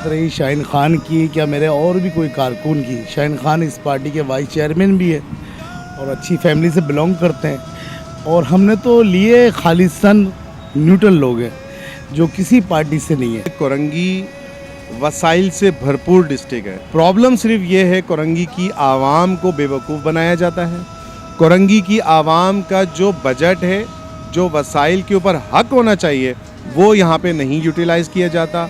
रही शाहीन खान की, क्या मेरे और भी कोई कारकुन की। शाहीन खान इस पार्टी के वाइस चेयरमैन भी है और अच्छी फैमिली से बिलोंग करते हैं। और हमने तो लिए खालिस्तान न्यूट्रल लोग हैं जो किसी पार्टी से नहीं है। कोरंगी वसाइल से भरपूर डिस्ट्रिक्ट है। प्रॉब्लम सिर्फ ये है, कोरंगी की आवाम को बेवकूफ़ बनाया जाता है। कोरंगी की आवाम का जो बजट है, जो वसाइल के ऊपर हक होना चाहिए, वो यहाँ पे नहीं यूटिलाइज़ किया जाता।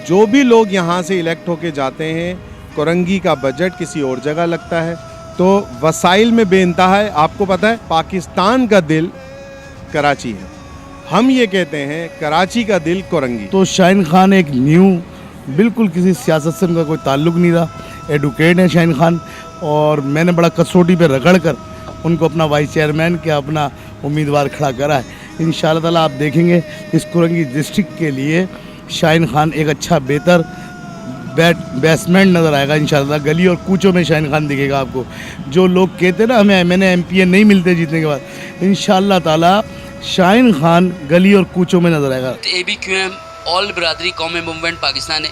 जो भी लोग यहाँ से इलेक्ट होके जाते हैं, कोरंगी का बजट किसी और जगह लगता है। तो वसाइल में बेइंतहा है। आपको पता है पाकिस्तान का दिल कराची है, हम ये कहते हैं कराची का दिल कोरंगी। तो शाहीन खान एक न्यू, बिल्कुल किसी सियासत से उनका कोई ताल्लुक़ नहीं रहा, एडुकेट है शाहीन खान। और मैंने बड़ा कसौटी पे रगड़ कर उनको अपना वाइस चेयरमैन क्या अपना उम्मीदवार खड़ा करा है। इंशाअल्लाह ताला आप देखेंगे इस कोरंगी डिस्ट्रिक्ट के लिए शाहीन खान एक अच्छा बेहतर बैट्समैन नज़र आएगा इंशाअल्लाह। गली और कूचों में शाहीन खान दिखेगा आपको। जो लोग कहते हैं ना हमें MNA MPA नहीं मिलते जीतने के बाद, इंशाअल्लाह ताला शाहीन खान गली और कूचों में नज़र आएगा। ABQM ऑल बिरादरी कौमी मूवमेंट पाकिस्तान है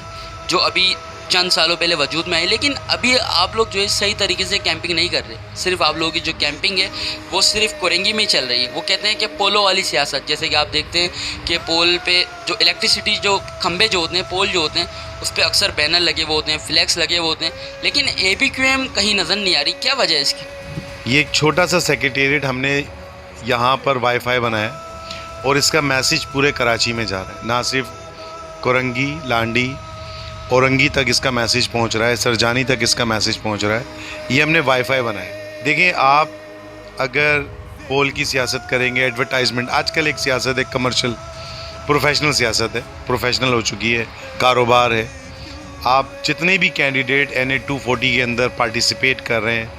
जो अभी चंद सालों पहले वजूद में है, लेकिन अभी आप लोग जो है सही तरीके से कैंपिंग नहीं कर रहे। सिर्फ आप लोगों की जो कैंपिंग है वो सिर्फ कोरंगी में ही चल रही है। वो कहते हैं कि पोलो वाली सियासत, जैसे कि आप देखते हैं कि पोल पे जो इलेक्ट्रिसिटी जो खंबे जो होते हैं, पोल जो होते हैं, उस पर अक्सर बैनर लगे हुए होते हैं, फ्लैक्स लगे हुए होते हैं, लेकिन ABQM कहीं नज़र नहीं आ रही। क्या वजह है इसकी? ये एक छोटा सा सेक्रेटेरिएट हमने यहाँ पर वाईफाई बनाया और इसका मैसेज पूरे कराची में जा रहा है। ना सिर्फ कोरंगी, लांडी, औरंगी तक इसका मैसेज पहुँच रहा है, सरजानी तक इसका मैसेज पहुँच रहा है। ये हमने वाईफाई बनाया। देखिए, आप अगर पोल की सियासत करेंगे, एडवर्टाइजमेंट, आजकल एक सियासत है कमर्शियल, प्रोफेशनल सियासत है, प्रोफेशनल हो चुकी है, कारोबार है। आप जितने भी कैंडिडेट NA 240 के अंदर पार्टिसिपेट कर रहे हैं,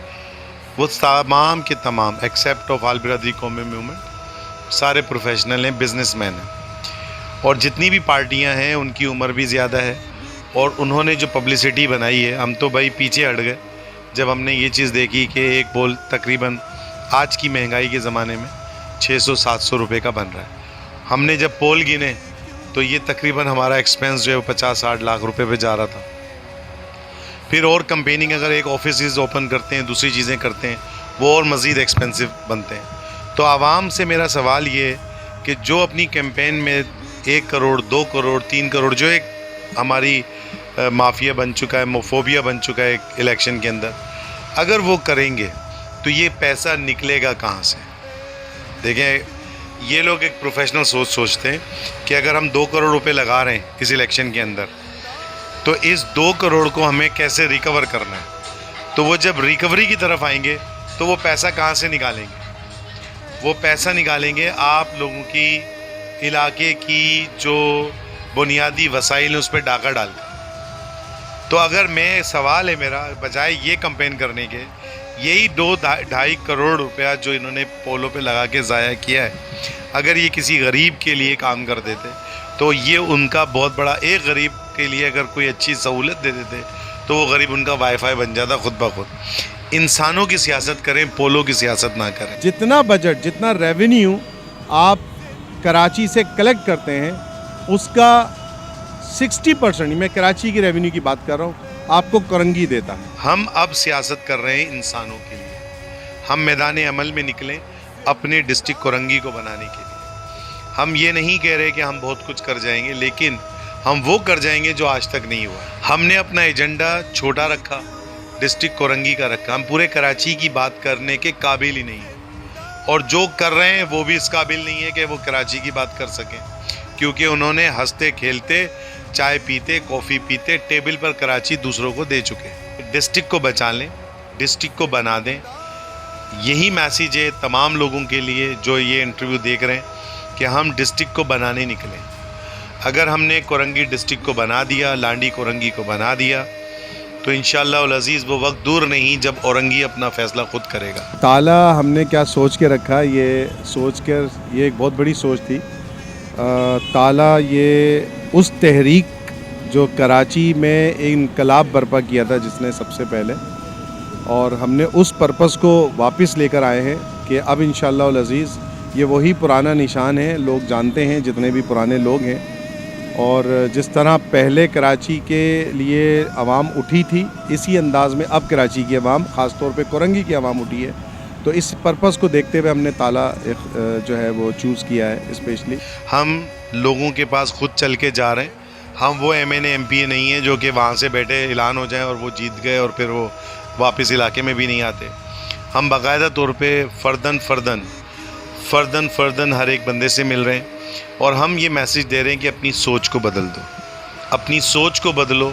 वो तमाम के तमाम एक्सेप्ट ऑफ आल बिरादरी कौमी मूवमेंट सारे प्रोफेशनल हैं, बिजनेसमैन हैं। और जितनी भी पार्टियां हैं उनकी उम्र भी ज़्यादा है और उन्होंने जो पब्लिसिटी बनाई है, हम तो भाई पीछे हट गए जब हमने ये चीज़ देखी कि एक पोल तकरीबन आज की महंगाई के ज़माने में 600-700 रुपये का बन रहा है। हमने जब पोल गिने तो ये तकरीबन हमारा एक्सपेंस जो है वो 50-60 लाख रुपए पे जा रहा था। फिर और कंपेनिंग अगर एक ऑफिस ओपन करते हैं, दूसरी चीज़ें करते हैं, वो और मज़ीद एक्सपेंसिव बनते हैं। तो आवाम से मेरा सवाल ये है कि जो अपनी कैंपेन में 1 करोड़, 2 करोड़, 3 करोड़, जो एक हमारी माफिया बन चुका है, मोफोबिया बन चुका है इलेक्शन के अंदर, अगर वो करेंगे तो ये पैसा निकलेगा कहाँ से? देखें, ये लोग एक प्रोफेशनल सोचते हैं कि अगर हम 2 करोड़ रुपए लगा रहे हैं इस इलेक्शन के अंदर, तो इस 2 करोड़ को हमें कैसे रिकवर करना है। तो वो जब रिकवरी की तरफ आएंगे तो वो पैसा कहाँ से निकालेंगे? वो पैसा निकालेंगे आप लोगों की इलाके की जो बुनियादी वसाइल हैं उस पर डाका डालकर। तो अगर मैं सवाल है मेरा, बजाय ये कंपेन करने के, यही 2-2.5 करोड़ रुपया जो इन्होंने पोलो पे लगा के ज़ाया किया है, अगर ये किसी गरीब के लिए काम कर देते तो ये उनका बहुत बड़ा, एक गरीब के लिए अगर कोई अच्छी सहूलत दे देते तो वो गरीब उनका वाईफाई बन जाता खुद ब खुद। इंसानों की सियासत करें, पोलो की सियासत ना करें। जितना बजट, जितना रेवेन्यू आप कराची से कलेक्ट करते हैं, उसका 60%, मैं कराची की रेवेन्यू की बात कर रहा हूँ, आपको कोरंगी देता है। हम अब सियासत कर रहे हैं इंसानों के लिए। हम मैदान अमल में निकलें अपने डिस्ट्रिक्ट कोरंगी को बनाने के लिए। हम ये नहीं कह रहे कि हम बहुत कुछ कर जाएंगे, लेकिन हम वो कर जाएंगे जो आज तक नहीं हुआ। हमने अपना एजेंडा छोटा रखा, डिस्ट्रिक्ट कोरंगी का रखा। हम पूरे कराची की बात करने के काबिल ही नहीं है, और जो कर रहे हैं वो भी इस काबिल नहीं है कि वो कराची की बात कर सकें, क्योंकि उन्होंने हंसते खेलते, चाय पीते, कॉफ़ी पीते, टेबल पर कराची दूसरों को दे चुके। डिस्ट्रिक्ट को बचा लें, डिस्ट्रिक्ट को बना दें। यही मैसेज है तमाम लोगों के लिए जो ये इंटरव्यू देख रहे हैं कि हम डिस्ट्रिक्ट को बनाने निकले। अगर हमने कोरंगी डिस्ट्रिक्ट को बना दिया, लांडी कोरंगी को बना दिया, तो इंशाअल्लाह उल अज़ीज़ वो वक्त दूर नहीं जब औरंगी अपना फ़ैसला खुद करेगा। ताला हमने क्या सोच के रखा, ये सोच कर, ये एक बहुत बड़ी सोच थी। ताला ये उस तहरीक जो कराची में एक इनकलाब बर्पा किया था जिसने सबसे पहले, और हमने उस पर्पस को वापस लेकर आए हैं कि अब इंशाअल्लाह उल अज़ीज़ ये वही पुराना निशान है। लोग जानते हैं, जितने भी पुराने लोग हैं और जिस तरह पहले कराची के लिए आवाम उठी थी, इसी अंदाज़ में अब कराची की आवाम, ख़ास तौर पे कोरंगी की आवाम उठी है। तो इस पर्पस को देखते हुए हमने ताला जो है वो चूज़ किया है स्पेशली। हम लोगों के पास खुद चल के जा रहे हैं। हम वो MNA MPA नहीं है जो कि वहाँ से बैठे ऐलान हो जाए और वो जीत गए और फिर वो वापस इलाके में भी नहीं आते। हम बाकायदा तौर पे फ़र्दन हर एक बंदे से मिल रहे हैं और हम ये मैसेज दे रहे हैं कि अपनी सोच को बदल दो, अपनी सोच को बदलो,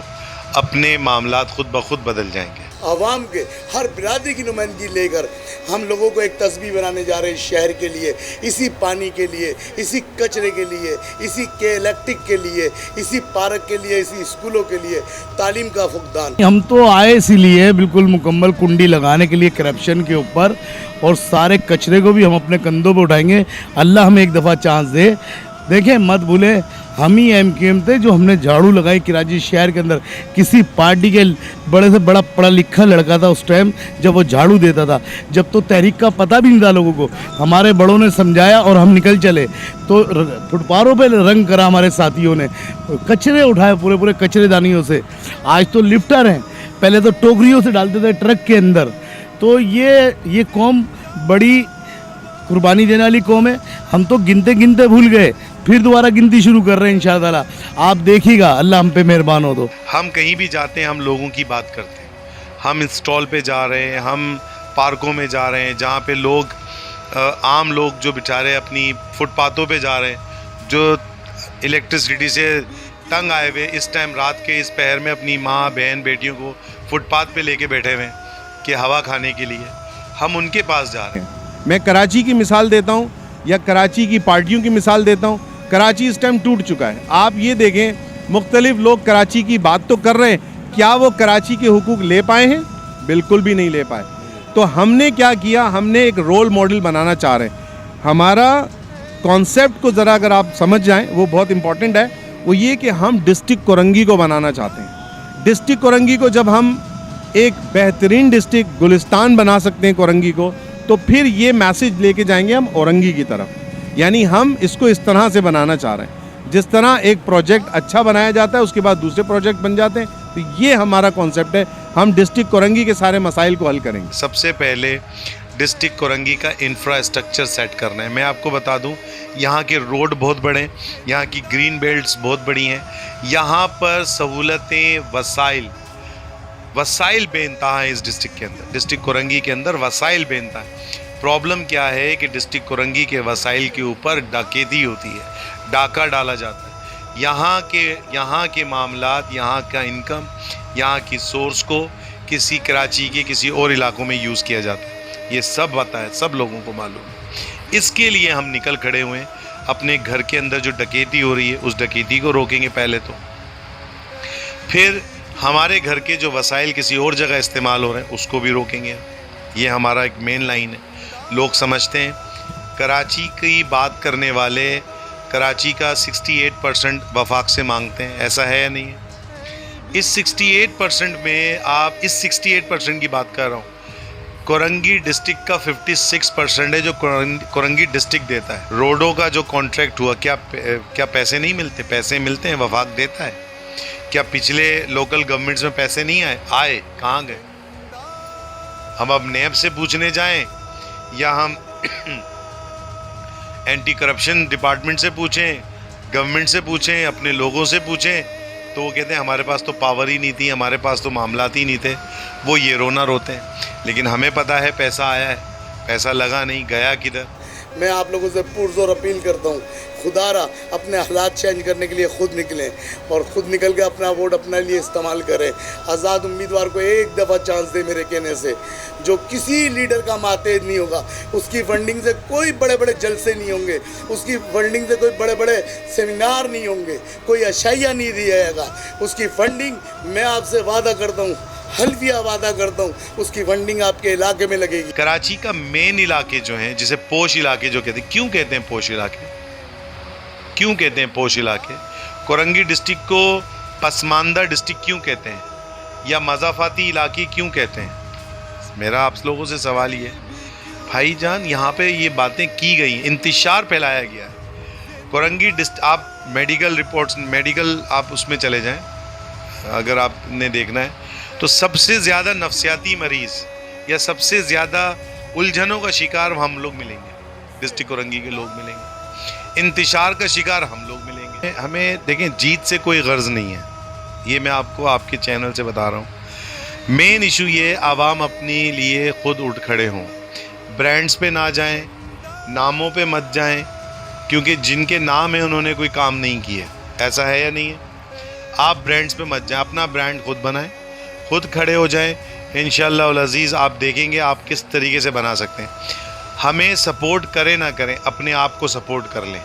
अपने मामलात खुद ब खुद बदल जाएंगे। आवाम के हर बिरादरी की नुमाइंदगी लेकर हम लोगों को एक तस्वीर बनाने जा रहे हैं शहर के लिए, इसी पानी के लिए, इसी कचरे के लिए, इसी के इलेक्ट्रिक के लिए, इसी पार्क के लिए, इसी स्कूलों के लिए, तालीम का फुकदान। हम तो आए इसीलिए बिल्कुल मुकम्मल कुंडी लगाने के लिए करप्शन के ऊपर, और सारे कचरे को भी हम अपने कंधों पर उठाएंगे। अल्लाह हमें एक दफ़ा चांस दे। देखें, मत भूले हम ही MKM थे जो हमने झाड़ू लगाई कराची शहर के अंदर। किसी पार्टी के बड़े से बड़ा पढ़ा लिखा लड़का था उस टाइम जब वो झाड़ू देता था, जब तो तहरीक का पता भी नहीं था लोगों को। हमारे बड़ों ने समझाया और हम निकल चले, तो फुटपाथों पे रंग करा हमारे साथियों ने, कचरे उठाए पूरे पूरे कचरेदानियों से। आज तो लिफ्टर हैं, पहले तो टोकरियों से डालते थे ट्रक के अंदर। तो ये कौम बड़ी कुर्बानी देने वाली कौम है। हम तो गिनते गिनते भूल गए, फिर दोबारा गिनती शुरू कर रहे हैं इंशाअल्लाह। आप देखिएगा, अल्लाह हम पे मेहरबान हो। तो हम कहीं भी जाते हैं, हम लोगों की बात करते हैं। हम स्टॉल पे जा रहे हैं, हम पार्कों में जा रहे हैं जहाँ पे लोग आम लोग जो बेचारे अपनी फुटपाथों पे जा रहे हैं, जो इलेक्ट्रिसिटी से तंग आए हुए इस टाइम रात के इस पहर में अपनी माँ बहन बेटियों को फुटपाथ पे लेके बैठे हुए हैं कि हवा खाने के लिए, हम उनके पास जा रहे हैं। मैं कराची की मिसाल देता हूँ या कराची की पार्टियों की मिसाल देता हूँ। कराची इस टाइम टूट चुका है। आप ये देखें, मुख्तलिफ लोग कराची की बात तो कर रहे हैं, क्या वो कराची के हुकूक ले पाए हैं? बिल्कुल भी नहीं ले पाए। तो हमने क्या किया, हमने एक रोल मॉडल बनाना चाह रहे हैं। हमारा कॉन्सेप्ट को ज़रा अगर आप समझ जाएं, वो बहुत इंपॉर्टेंट है। वो ये कि हम डिस्ट्रिक्ट कोरंगी को बनाना चाहते हैं। डिस्ट्रिक्ट कोरंगी को जब हम एक बेहतरीन डिस्ट्रिक्ट गुलिस्तान बना सकते हैं कोरंगी को, तो फिर ये मैसेज लेके जाएंगे हम औरंगी की तरफ। यानी हम इसको इस तरह से बनाना चाह रहे हैं, जिस तरह एक प्रोजेक्ट अच्छा बनाया जाता है उसके बाद दूसरे प्रोजेक्ट बन जाते हैं। तो ये हमारा कॉन्सेप्ट है, हम डिस्ट्रिक्ट कोरंगी के सारे मसाइल को हल करेंगे। सबसे पहले डिस्ट्रिक्ट कोरंगी का इंफ्रास्ट्रक्चर सेट करना है। मैं आपको बता दूं, यहाँ के रोड बहुत बड़े हैं, यहाँ की ग्रीन बेल्ट्स बहुत बड़ी हैं, यहाँ पर सहूलतें वसाइल बेनतहा है। इस डिस्ट्रिक्ट के अंदर, डिस्ट्रिक्ट कोरंगी के अंदर वसाइल बेनतहा है। प्रॉब्लम क्या है कि डिस्ट्रिक्ट कोरंगी के वसाइल के ऊपर डकैती होती है, डाका डाला जाता है। यहाँ के मामलात, यहाँ का इनकम, यहाँ की सोर्स को किसी कराची के किसी और इलाकों में यूज़ किया जाता है। ये सब पता है, सब लोगों को मालूम है। इसके लिए हम निकल खड़े हुए हैं। अपने घर के अंदर जो डकैती हो रही है उस डकैती को रोकेंगे पहले तो, फिर हमारे घर के जो वसाइल किसी और जगह इस्तेमाल हो रहे हैं उसको भी रोकेंगे। ये हमारा एक मेन लाइन है। लोग समझते हैं कराची की बात करने वाले कराची का 68% वफाक से मांगते हैं, ऐसा है या नहीं है? इस 68% में आप इस 68% की बात कर रहा हूँ, कोरंगी डिस्ट्रिक्ट का 56% है जो कोरंगी डिस्ट्रिक्ट देता है। रोडों का जो कॉन्ट्रैक्ट हुआ, क्या पैसे नहीं मिलते? पैसे मिलते हैं, वफाक देता है। क्या पिछले लोकल गवर्नमेंट्स में पैसे नहीं आए? कहाँ गए? हम अब नेब से पूछने जाएं या हम एंटी करप्शन डिपार्टमेंट से पूछें, गवर्नमेंट से पूछें, अपने लोगों से पूछें, तो वो कहते हैं हमारे पास तो पावर ही नहीं थी, हमारे पास तो मामलात ही नहीं थे। वो ये रोना रोते हैं। लेकिन हमें पता है पैसा आया है, पैसा लगा नहीं, गया किधर। मैं आप लोगों से पुरजोर अपील करता हूँ, खुदारा अपने हालात चेंज करने के लिए खुद निकलें और ख़ुद निकल के अपना वोट अपने लिए इस्तेमाल करें। आज़ाद उम्मीदवार को एक दफ़ा चांस दे मेरे कहने से। जो किसी लीडर का मातेहत नहीं होगा, उसकी फंडिंग से कोई बड़े बड़े जलसे नहीं होंगे, उसकी फंडिंग से कोई बड़े बड़े सेमिनार नहीं होंगे, कोई अशाइया नहीं दिया जाएगा। उसकी फंडिंग, मैं आपसे वादा करता हूँ, हल्फिया वादा करता हूँ, उसकी फंडिंग आपके इलाके में लगेगी। कराची का मेन इलाके जो हैं, जिसे पोश इलाके जो कहते हैं, क्यों कहते हैं पोश इलाके? क्यों कहते हैं पोश इलाके? कोरंगी डिस्ट्रिक्ट को पसमानदा डिस्ट्रिक्ट क्यों कहते हैं, या मज़ाफ़ाती इलाके क्यों कहते हैं? मेरा आप लोगों से सवाल ये, भाईजान, यहाँ पे ये बातें की गई, इंतशार फैलाया गया है। कोरंगी आप मेडिकल रिपोर्ट्स मेडिकल आप उसमें चले जाएं, अगर आपने देखना है तो सबसे ज़्यादा नफसियाती मरीज़ या सबसे ज़्यादा उलझनों का शिकार हम लोग मिलेंगे, डिस्ट्रिक्ट कोरंगी के लोग मिलेंगे, इंतशार का शिकार हम लोग मिलेंगे। हमें देखें, जीत से कोई गर्ज नहीं है, ये मैं आपको आपके चैनल से बता रहा हूँ। मेन इशू ये आवाम अपने लिए खुद उठ खड़े हों, ब्रांड्स पे ना जाएं, नामों पे मत जाएं, क्योंकि जिनके नाम है उन्होंने कोई काम नहीं किए, ऐसा है या नहीं है। आप ब्रांड्स पे मत जाएं, अपना ब्रांड खुद बनाएं, खुद खड़े हो जाएं। इंशाअल्लाह उल अज़ीज़ आप देखेंगे आप किस तरीके से बना सकते हैं। हमें सपोर्ट करें ना करें, अपने आप को सपोर्ट कर लें,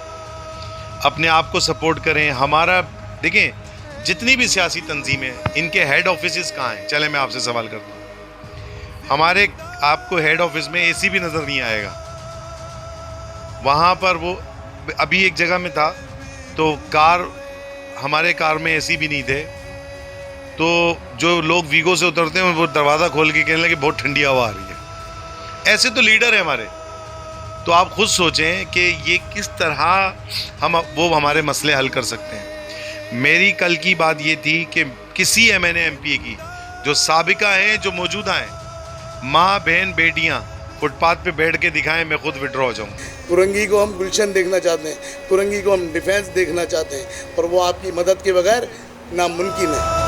अपने आप को सपोर्ट करें। हमारा देखें, जितनी भी सियासी तंजीमें हैं, इनके हेड ऑफिस कहाँ हैं? चले मैं आपसे सवाल करता हूँ। हमारे आपको हेड ऑफिस में एसी भी नज़र नहीं आएगा। वहाँ पर वो अभी एक जगह में था तो हमारे कार में एसी भी नहीं थे, तो जो लोग वीगो से उतरते हैं वो दरवाज़ा खोल के कहने लगे बहुत ठंडी हवा आ रही है। ऐसे तो लीडर है हमारे। तो आप खुद सोचें कि ये किस तरह वो हमारे मसले हल कर सकते हैं। मेरी कल की बात ये थी कि किसी MNA MP की जो साबिका हैं, जो मौजूदा हैं, माँ बहन बेटियाँ फुटपाथ पे बैठ के दिखाएं, मैं खुद विड्रॉ हो जाऊँ। कुरंगी को हम गुलशन देखना चाहते हैं, कुरंगी को हम डिफेंस देखना चाहते हैं, पर वो आपकी मदद के बगैर नामुमकिन है।